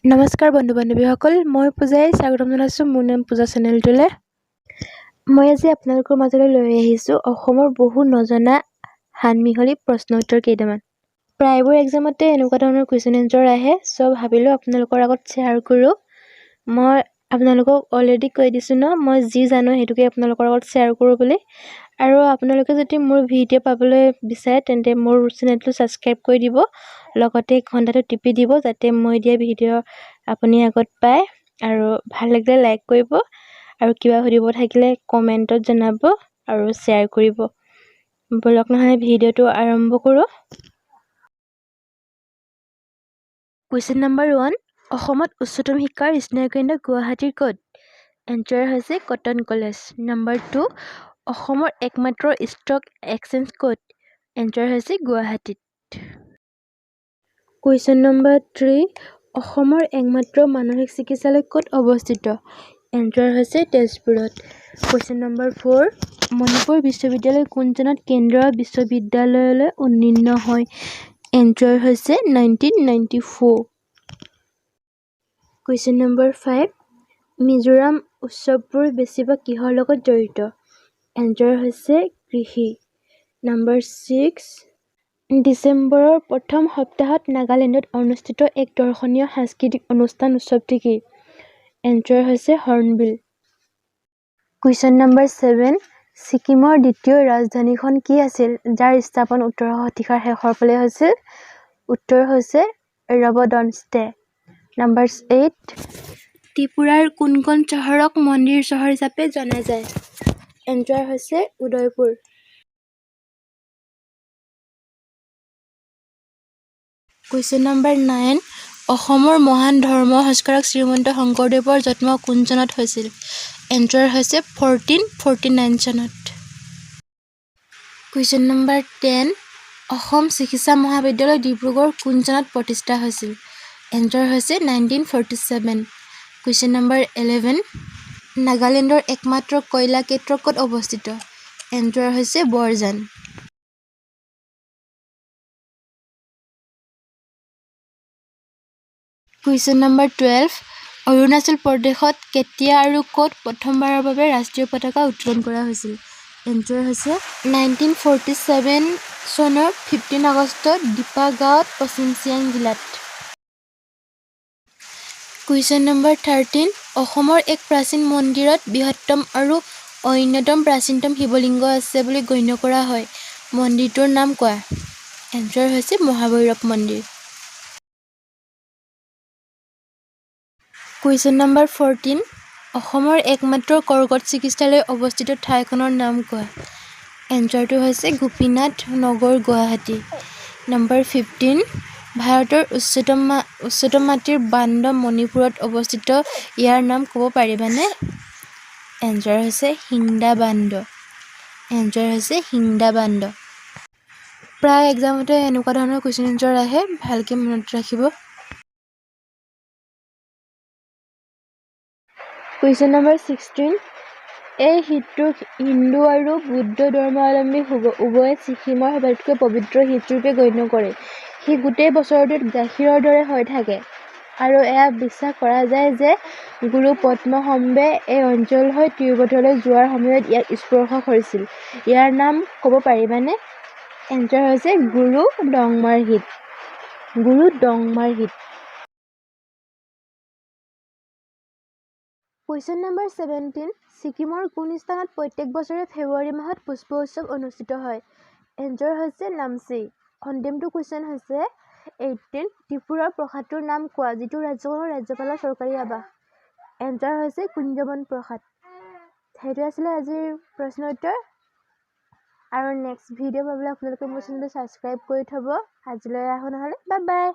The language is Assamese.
নমস্কাৰ বন্ধু-বান্ধৱীসকল, মই পূজাই স্বাগতম জনাইছোঁ মোৰ নাম পূজা চেনেলটোলৈ। মই আজি আপোনালোকৰ মাজলৈ লৈ আহিছোঁ অসমৰ বহু নজনা সানমিহলি প্ৰশ্ন উত্তৰ কেইটামান। প্ৰায়বোৰ এক্সামতে এনেকুৱা ধৰণৰ কুৱেশ্যন এনচাৰ আহে, চ' ভাবিলোঁ আপোনালোকৰ আগত শ্বেয়াৰ কৰোঁ। মই আপোনালোকক অলৰেডি কৈ দিছোঁ ন, মই যি জানো সেইটোকে আপোনালোকৰ আগত শ্বেয়াৰ কৰোঁ বুলি। আৰু আপোনালোকে যদি মোৰ ভিডিঅ' পাবলৈ বিচাৰে তেন্তে মোৰ চেনেলটো ছাবস্ক্ৰাইব কৰি দিব, লগতে ঘণ্টাটো টিপি দিব যাতে মই দিয়া ভিডিঅ' আপুনি আগত পায়। আৰু ভাল লাগিলে লাইক কৰিব, আৰু কিবা সুধিব থাকিলে কমেণ্টত জনাব আৰু শ্বেয়াৰ কৰিব। বলক নহ'লে ভিডিঅ'টো আৰম্ভ কৰোঁ। কুৱেশ্যন নম্বৰ 1, অসমত উচ্চতম শিক্ষাৰ স্নাতককেন্দ্ৰ গুৱাহাটীৰ ক'ত? এনচাৰ হৈছে কটন কলেজ। নম্বৰ 2, অসমৰ একমাত্ৰ ষ্টক এক্সচেঞ্জ ক'ত? এনচাৰ হৈছে গুৱাহাটীত। কুৱেশ্যন নম্বৰ 3, অসমৰ একমাত্ৰ মানসিক চিকিৎসালয় ক'ত অৱস্থিত? এনচাৰ হৈছে তেজপুৰত। কুৱেশ্যন নম্বৰ 4, মণিপুৰ বিশ্ববিদ্যালয় কোন চনত কেন্দ্ৰীয় বিশ্ববিদ্যালয়লৈ উন্নীত হয়? এনচাৰ হৈছে 1994। কুৱেশ্যন নম্বৰ 5, মিজোৰাম উৎসৱবোৰ বেছিভাগ কিহৰ লগত জড়িত? এনচাৰ হৈছে কৃষি। নম্বৰ 6, ডিচেম্বৰৰ প্ৰথম সপ্তাহত নাগালেণ্ডত অনুষ্ঠিত এক দৰ্শনীয় সাংস্কৃতিক উৎসৱটি কি? এনচাৰ হৈছে হৰ্ণবিল। কুৱেশ্যন নম্বৰ 7, ছিকিমৰ দ্বিতীয় ৰাজধানীখন কি আছিল যাৰ স্থাপন 18শ শতিকাৰ শেষৰ ফালে হৈছিল? উত্তৰ হৈছে ৰবটনষ্টে। নম্বৰ 8, ত্ৰিপুৰাৰ কোনখন চহৰক মন্দিৰ চহৰ হিচাপে জনা যায়? এনচাৰ হৈছে উদয়পুৰ। কুৱেশ্যন নম্বৰ 9, অসমৰ মহান ধৰ্ম সংস্কাৰক শ্ৰীমন্ত শংকৰদেৱৰ জন্ম কোন চনত হৈছিল? এনচাৰ হৈছে 1449 চনত। কুৱেশ্যন নম্বৰ 10, অসম চিকিৎসা মহাবিদ্যালয় ডিব্ৰুগড় কোন চনত প্ৰতিষ্ঠা হৈছিল? এনচাৰ হৈছে 1947। কুৱেশ্যন নম্বৰ 11, নাগালেণ্ডৰ একমাত্ৰ কয়লা ক্ষেত্ৰ ক'ত অৱস্থিত? এনচাৰ হৈছে বৰজান। কুৱেশ্যন নম্বৰ 12, অৰুণাচল প্ৰদেশত কেতিয়া আৰু ক'ত প্ৰথমবাৰৰ বাবে ৰাষ্ট্ৰীয় পতাকা উত্তোলন কৰা হৈছিল? এনচাৰ হৈছে 1947 চনৰ 15 আগষ্টত ডিপা গাঁৱত পশ্চিম চিয়াং জিলাত। কুৱেশ্যন নম্বৰ 13, অসমৰ এক প্ৰাচীন মন্দিৰত বৃহত্তম আৰু অন্যতম প্ৰাচীনতম শিৱলিংগ আছে বুলি গণ্য কৰা হয়। মন্দিৰটোৰ নাম কোৱা? এনচাৰ হৈছে মহাভৈৰৱ মন্দিৰ। কুৱেশ্যন নম্বৰ 14, অসমৰ একমাত্ৰ কৰ্কট চিকিৎসালয় অৱস্থিত ঠাইখনৰ নাম কোৱা? এনচাৰটো হৈছে গোপীনাথ নগৰ গুৱাহাটী। নম্বৰ 15, ভাৰতৰ উচ্চতম মাটিৰ বান্ধ মণিপুৰত অৱস্থিত, ইয়াৰ নাম ক'ব পাৰিবানে? এনচাৰ হৈছে হিংদা বান্ধ। এনচাৰ হৈছে হিংদা বান্ধ। প্ৰায় এক্সামতে এনেকুৱা ধৰণৰ কুৱেশ্যন এনচাৰ আহে, ভালকৈ মনত ৰাখিব। কুৱেশ্যন নম্বৰ 16, এই হ্ৰদটোক হিন্দু আৰু বৌদ্ধ ধৰ্মাৱলম্বী উভয়ে ছিকিমৰ আটাইতকৈ পবিত্ৰ হ্ৰদৰূপে গণ্য কৰে। সি গোটেই বছৰটোত গাখীৰৰ দৰে হৈ থাকে, আৰু এয়া বিশ্বাস কৰা যায় যে গুৰু পদ্মনাভে এই অঞ্চল হৈ তিৰুপতিলৈ যোৱাৰ সময়ত ইয়াক স্পৰ্শ কৰিছিল। ইয়াৰ নাম ক'ব পাৰিবানে? এনচাৰ হৈছে গুৰু ডংমাৰ হ্ৰদ। গুৰু ডংমাৰ হ্ৰদ। কুৱেশ্যন নম্বৰ 17, ছিকিমৰ কোন স্থানত প্ৰত্যেক বছৰে ফেব্ৰুৱাৰী মাহত পুষ্প উৎসৱ অনুষ্ঠিত হয়? এনচাৰ হৈছে নামচি। অন্তিমটো কুৱেশ্যন হৈছে 18, ত্ৰিপুৰাৰ প্ৰাসাদটোৰ নাম কোৱা যিটো ৰাজ্যখনৰ ৰাজ্যপালৰ চৰকাৰী আৱাস? এনচাৰ হৈছে কুঞ্জবন প্ৰাসাদ। সেইটো আছিলে আজিৰ প্ৰশ্ন উত্তৰ। আৰু নেক্সট ভিডিঅ' পাবলৈ আপোনালোকে মোৰ চেনেলটো ছাবস্ক্ৰাইব কৰি থ'ব। আজিলৈ আহোঁ নহ'লে, বাই বাই।